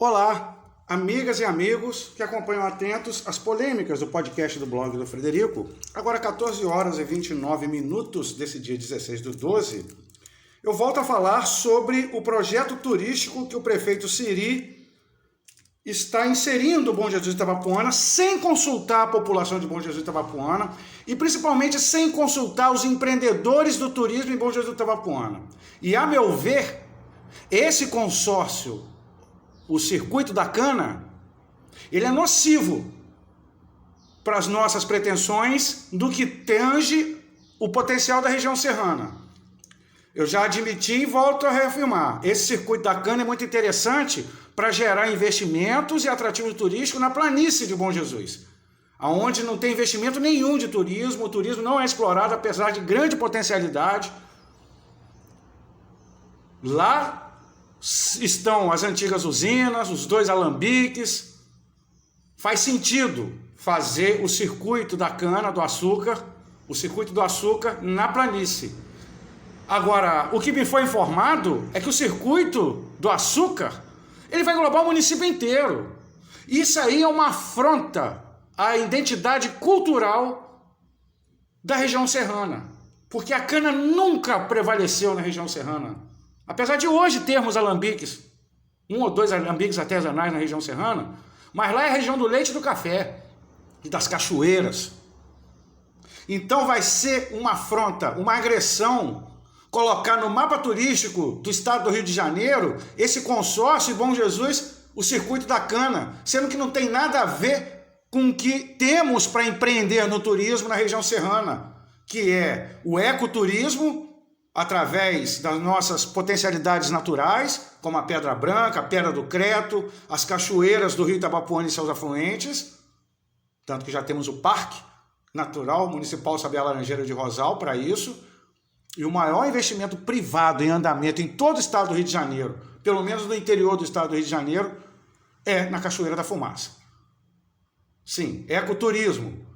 Olá, amigas e amigos que acompanham atentos as polêmicas do podcast do blog do Frederico. Agora 14 horas e 29 minutos desse dia 16/12, eu volto a falar sobre o projeto turístico que o prefeito Siri está inserindo o Bom Jesus de Itabapoana sem consultar a população de Bom Jesus de Itabapoana e principalmente sem consultar os empreendedores do turismo em Bom Jesus de Itabapoana. E a meu ver, esse consórcio, o circuito da cana, ele é nocivo para as nossas pretensões do que tange o potencial da região serrana. Eu já admiti e volto a reafirmar, esse circuito da cana é muito interessante para gerar investimentos e atrativos turísticos na planície de Bom Jesus, onde não tem investimento nenhum de turismo, o turismo não é explorado apesar de grande potencialidade. Lá estão as antigas usinas, os 2 alambiques. Faz sentido fazer o circuito da cana, do açúcar, o circuito do açúcar na planície. Agora, o que me foi informado é que o circuito do açúcar, ele vai englobar o município inteiro. Isso aí é uma afronta à identidade cultural da região serrana, porque a cana nunca prevaleceu na região serrana. Apesar de hoje termos alambiques, 1 ou 2 alambiques artesanais na região serrana, mas lá é a região do leite e do café e das cachoeiras. Então vai ser uma afronta, uma agressão, colocar no mapa turístico do estado do Rio de Janeiro esse consórcio e Bom Jesus, o circuito da cana, sendo que não tem nada a ver com o que temos para empreender no turismo na região serrana, que é o ecoturismo, através das nossas potencialidades naturais, como a Pedra Branca, a Pedra do Creto, as cachoeiras do Rio Itabapoana e seus afluentes, tanto que já temos o Parque Natural Municipal Sabiá Laranjeira de Rosal para isso, e o maior investimento privado em andamento em todo o estado do Rio de Janeiro, pelo menos no interior do estado do Rio de Janeiro, é na Cachoeira da Fumaça. Sim, ecoturismo.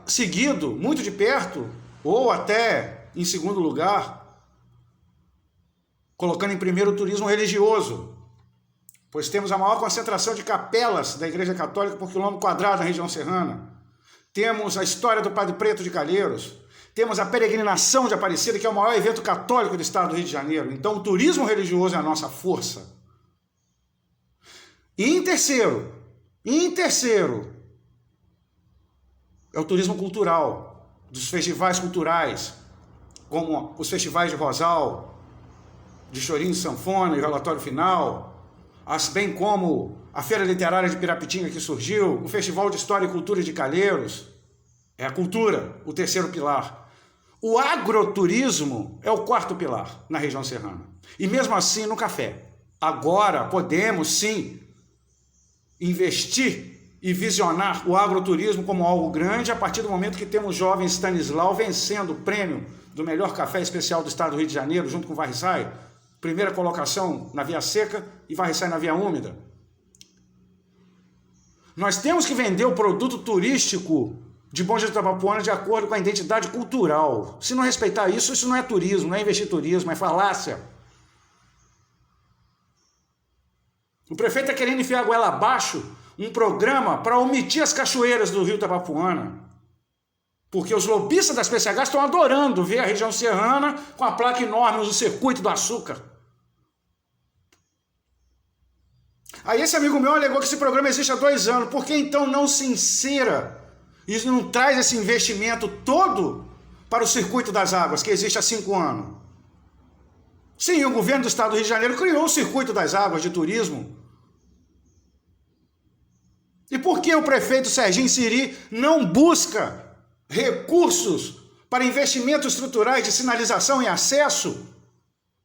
Seguido, muito de perto, ou até em segundo lugar, colocando em primeiro o turismo religioso, pois temos a maior concentração de capelas da Igreja Católica por quilômetro quadrado na região serrana. Temos a história do Padre Preto de Calheiros, temos a peregrinação de Aparecida, que é o maior evento católico do estado do Rio de Janeiro. Então o turismo religioso é a nossa força. E em terceiro, é o turismo cultural, dos festivais culturais, como os festivais de Rosal, de Chorinho e Sanfona e Relatório Final, bem como a Feira Literária de Pirapitinga que surgiu, o Festival de História e Cultura de Calheiros. É a cultura, o terceiro pilar. O agroturismo é o 4º pilar na região serrana. E mesmo assim no café. Agora podemos sim investir e visionar o agroturismo como algo grande a partir do momento que temos o jovem Stanislau vencendo o prêmio do melhor café especial do estado do Rio de Janeiro, junto com o Varriçai. Primeira colocação na via seca e Varriçai na via úmida. Nós temos que vender o produto turístico de Bom Jesus de Itabapoana de acordo com a identidade cultural. Se não respeitar isso, isso não é turismo, não é investir turismo, é falácia. O prefeito está querendo enfiar a goela abaixo um programa para omitir as cachoeiras do Rio Itabapoana. Porque os lobistas das PCH estão adorando ver a região serrana com a placa enorme do circuito do açúcar. Aí esse amigo meu alegou que esse programa existe há 2 anos. Por que então não se insira e não traz esse investimento todo para o circuito das águas, que existe há 5 anos? Sim, o governo do estado do Rio de Janeiro criou o circuito das águas de turismo. E por que o prefeito Serginho Siri não busca recursos para investimentos estruturais de sinalização e acesso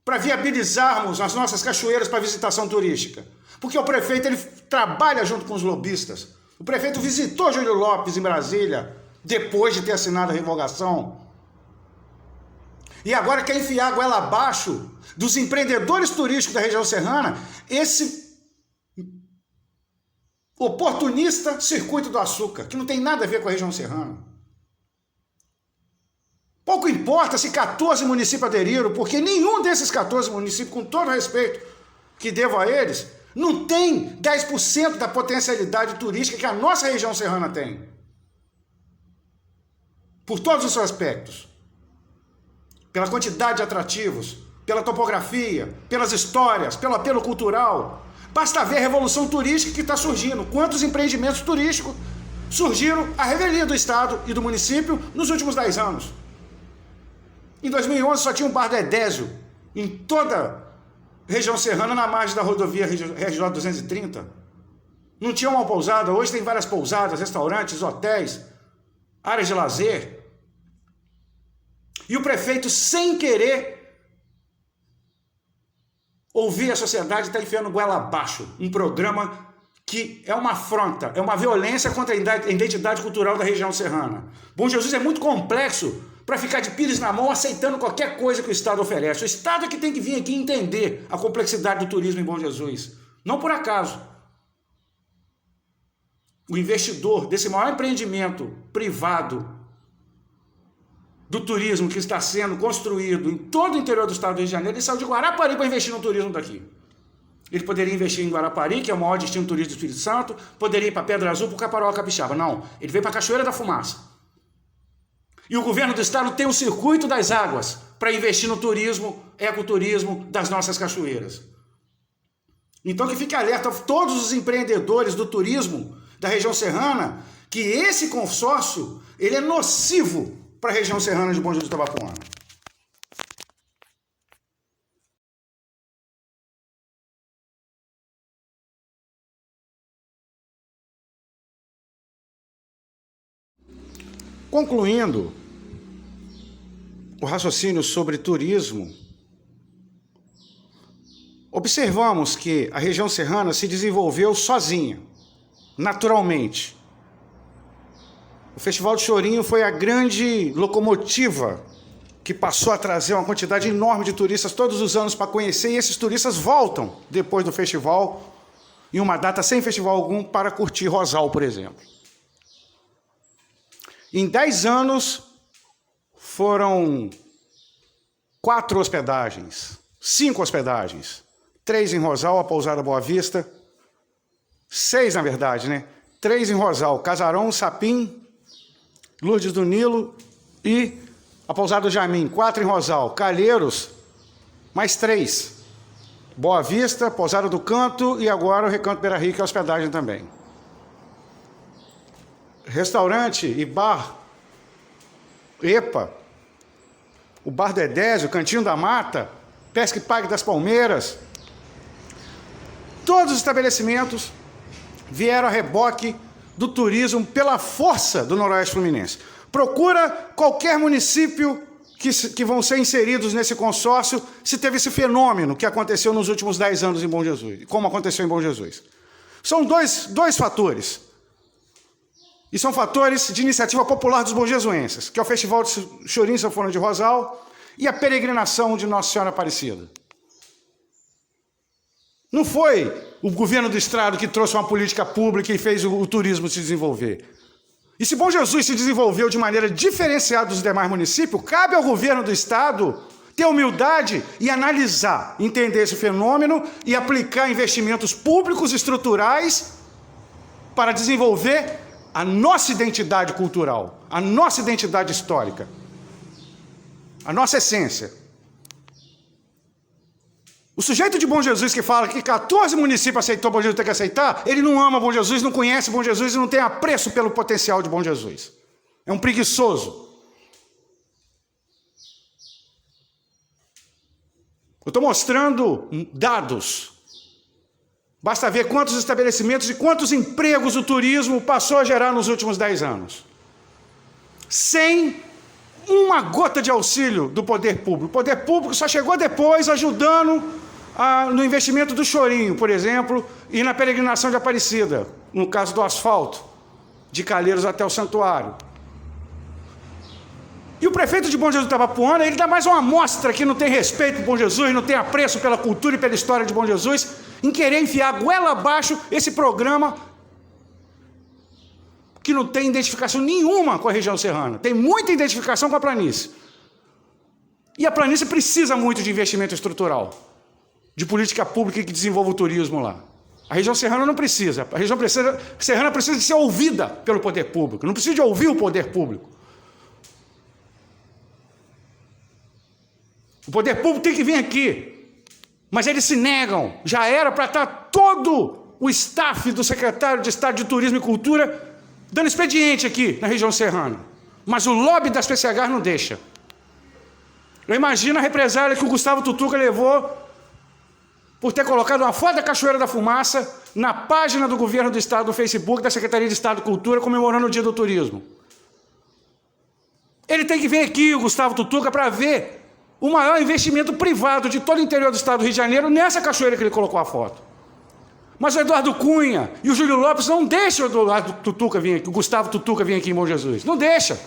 para viabilizarmos as nossas cachoeiras para visitação turística? Porque o prefeito ele trabalha junto com os lobistas. O prefeito visitou Júlio Lopes em Brasília depois de ter assinado a revogação. E agora quer enfiar a goela abaixo dos empreendedores turísticos da região serrana esse oportunista circuito do açúcar, que não tem nada a ver com a região serrana. Pouco importa se 14 municípios aderiram, porque nenhum desses 14 municípios, com todo respeito que devo a eles, não tem 10% da potencialidade turística que a nossa região serrana tem. Por todos os seus aspectos. Pela quantidade de atrativos, pela topografia, pelas histórias, pelo apelo cultural. Basta ver a revolução turística que está surgindo. Quantos empreendimentos turísticos surgiram à revelia do Estado e do município nos últimos 10 anos. Em 2011 só tinha um bar do Edésio em toda a região serrana na margem da rodovia RJ 230. Não tinha uma pousada, hoje tem várias pousadas, restaurantes, hotéis, áreas de lazer. E o prefeito, sem querer ouvir a sociedade, está enfiando goela abaixo um programa que é uma afronta, é uma violência contra a identidade cultural da região serrana. Bom Jesus é muito complexo para ficar de pires na mão aceitando qualquer coisa que o Estado oferece. O Estado é que tem que vir aqui entender a complexidade do turismo em Bom Jesus. Não por acaso. O investidor desse maior empreendimento privado do turismo que está sendo construído em todo o interior do estado do Rio de Janeiro, ele saiu de Guarapari para investir no turismo daqui. Ele poderia investir em Guarapari, que é o maior destino turístico do Espírito Santo, poderia ir para Pedra Azul, para o Caparoá Capixaba. Não, ele veio para a Cachoeira da Fumaça. E o governo do estado tem o circuito das águas para investir no turismo, ecoturismo das nossas cachoeiras. Então que fique alerta a todos os empreendedores do turismo da região serrana, que esse consórcio ele é nocivo para a região serrana de Bom Jesus do Itabapoana. Concluindo o raciocínio sobre turismo, observamos que a região serrana se desenvolveu sozinha, naturalmente. O Festival de Chorinho foi a grande locomotiva que passou a trazer uma quantidade enorme de turistas todos os anos para conhecer, e esses turistas voltam depois do festival, em uma data sem festival algum, para curtir Rosal, por exemplo. Em 10 anos, foram 4 hospedagens, 5 hospedagens, 3 em Rosal, a pousada Boa Vista, 6 na verdade, né? 3 em Rosal, Casarão, Sapim, Lourdes do Nilo e a pousada do Jamim, 4 em Rosal, Calheiros, mais 3, Boa Vista, pousada do Canto e agora o Recanto Beira Rio, que é hospedagem também. Restaurante e bar, EPA, o Bar do Edésio, Cantinho da Mata, Pesca e Pague das Palmeiras, todos os estabelecimentos vieram a reboque do turismo pela força do Noroeste Fluminense. Procura qualquer município que vão ser inseridos nesse consórcio se teve esse fenômeno que aconteceu nos últimos 10 anos em Bom Jesus, como aconteceu em Bom Jesus. São dois fatores. E são fatores de iniciativa popular dos bonjesuenses, que é o Festival de Chorinho e Sanfona de Rosal e a peregrinação de Nossa Senhora Aparecida. Não foi o governo do estado que trouxe uma política pública e fez o turismo se desenvolver. E se Bom Jesus se desenvolveu de maneira diferenciada dos demais municípios, cabe ao governo do estado ter humildade e analisar, entender esse fenômeno e aplicar investimentos públicos estruturais para desenvolver a nossa identidade cultural, a nossa identidade histórica, a nossa essência. O sujeito de Bom Jesus que fala que 14 municípios aceitou Bom Jesus, tem que aceitar, ele não ama Bom Jesus, não conhece Bom Jesus e não tem apreço pelo potencial de Bom Jesus. É um preguiçoso. Eu estou mostrando dados. Basta ver quantos estabelecimentos e quantos empregos o turismo passou a gerar nos últimos 10 anos. Sem uma gota de auxílio do poder público. O poder público só chegou depois ajudando no investimento do Chorinho, por exemplo, e na peregrinação de Aparecida, no caso do asfalto, de Calheiros até o santuário. E o prefeito de Bom Jesus do Itabapoana, ele dá mais uma amostra que não tem respeito por Bom Jesus, não tem apreço pela cultura e pela história de Bom Jesus, em querer enfiar goela abaixo esse programa que não tem identificação nenhuma com a região serrana. Tem muita identificação com a planície. E a planície precisa muito de investimento estrutural. de política pública que desenvolva o turismo lá. A região serrana não precisa. A região serrana precisa de ser ouvida pelo poder público. Não precisa de ouvir o poder público. O poder público tem que vir aqui. Mas eles se negam. Já era para estar todo o staff do secretário de Estado de Turismo e Cultura dando expediente aqui na região serrana. Mas o lobby das PCH não deixa. Eu imagino a represália que o Gustavo Tutuca levou por ter colocado uma foto da Cachoeira da Fumaça na página do governo do Estado, no Facebook, da Secretaria de Estado de Cultura, comemorando o Dia do Turismo. Ele tem que vir aqui, o Gustavo Tutuca, para ver o maior investimento privado de todo o interior do Estado do Rio de Janeiro nessa cachoeira que ele colocou a foto. Mas o Eduardo Cunha e o Júlio Lopes não deixam o Eduardo Tutuca vir aqui, o Gustavo Tutuca vir aqui em Bom Jesus. Não deixa.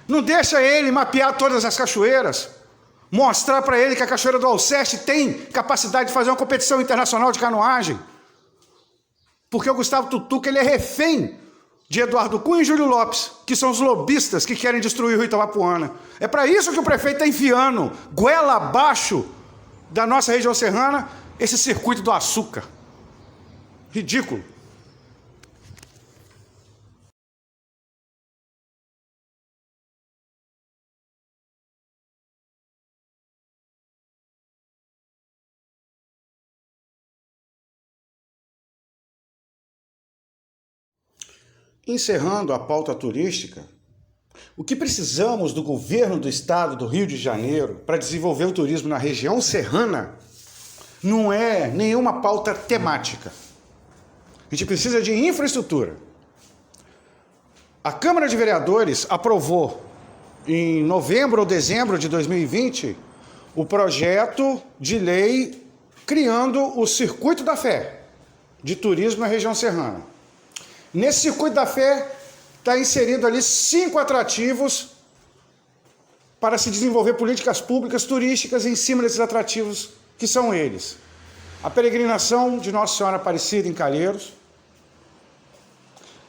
Não deixa ele mapear todas as cachoeiras, mostrar para ele que a Cachoeira do Alceste tem capacidade de fazer uma competição internacional de canoagem. Porque o Gustavo Tutuca ele é refém de Eduardo Cunha e Júlio Lopes, que são os lobistas que querem destruir o Rio Itabapuana. É para isso que o prefeito está enfiando, goela abaixo da nossa região serrana, esse circuito do açúcar. Ridículo. Encerrando a pauta turística, o que precisamos do governo do estado do Rio de Janeiro para desenvolver o turismo na região serrana não é nenhuma pauta temática. A gente precisa de infraestrutura. A Câmara de Vereadores aprovou em novembro ou dezembro de 2020 o projeto de lei criando o Circuito da Fé de turismo na região serrana. Nesse Circuito da Fé está inserido ali 5 atrativos para se desenvolver políticas públicas turísticas em cima desses atrativos, que são eles: a peregrinação de Nossa Senhora Aparecida em Calheiros,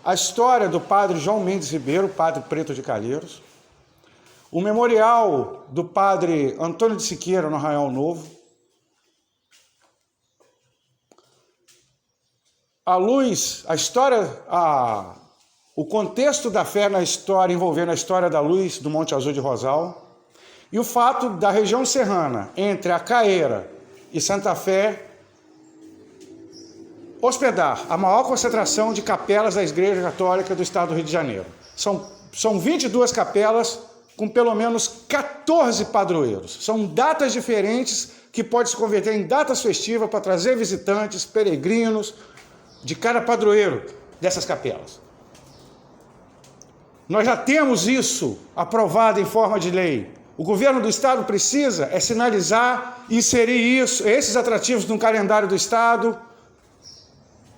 a história do padre João Mendes Ribeiro, padre preto de Calheiros, o memorial do padre Antônio de Siqueira no Arraial Novo, a luz, a história, o contexto da fé na história, envolvendo a história da luz do Monte Azul de Rosal, e o fato da região serrana, entre a Caeira e Santa Fé, hospedar a maior concentração de capelas da Igreja Católica do Estado do Rio de Janeiro. São 22 capelas com pelo menos 14 padroeiros. São datas diferentes que podem se converter em datas festivas para trazer visitantes, peregrinos, de cada padroeiro dessas capelas. Nós já temos isso aprovado em forma de lei. O governo do estado precisa sinalizar e inserir esses atrativos no calendário do estado,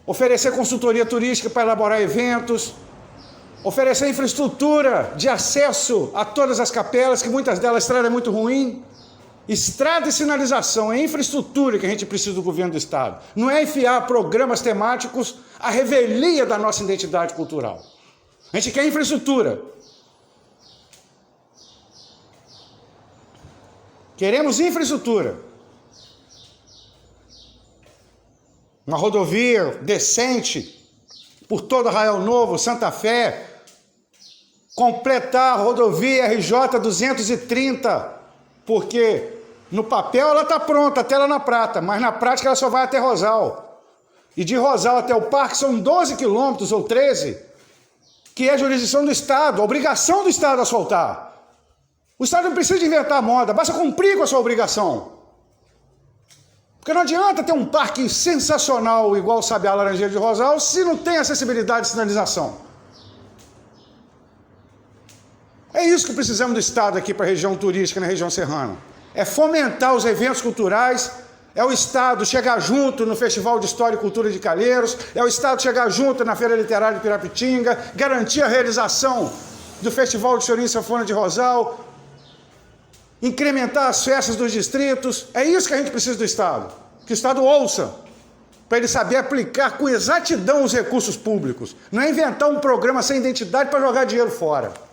oferecer consultoria turística para elaborar eventos, oferecer infraestrutura de acesso a todas as capelas, que muitas delas a estrada é muito ruim. Estrada e sinalização, é infraestrutura que a gente precisa do governo do estado. Não é enfiar programas temáticos à revelia da nossa identidade cultural. A gente quer infraestrutura. Queremos infraestrutura. Uma rodovia decente por todo Arraial Novo, Santa Fé. Completar a rodovia RJ 230, porque no papel ela está pronta, até lá na Prata, mas na prática ela só vai até Rosal. E de Rosal até o parque são 12 quilômetros ou 13, que é a jurisdição do Estado, a obrigação do Estado asfaltar. O Estado não precisa de inventar moda, basta cumprir com a sua obrigação. Porque não adianta ter um parque sensacional igual o Sabiá Laranjeira de Rosal se não tem acessibilidade e sinalização. É isso que precisamos do Estado aqui para a região turística, na região serrana. É fomentar os eventos culturais, é o Estado chegar junto no Festival de História e Cultura de Calheiros, é o Estado chegar junto na Feira Literária de Pirapitinga, garantir a realização do Festival de Chorinho e Sanfona de Rosal, incrementar as festas dos distritos. É isso que a gente precisa do Estado. Que o Estado ouça, para ele saber aplicar com exatidão os recursos públicos. Não é inventar um programa sem identidade para jogar dinheiro fora.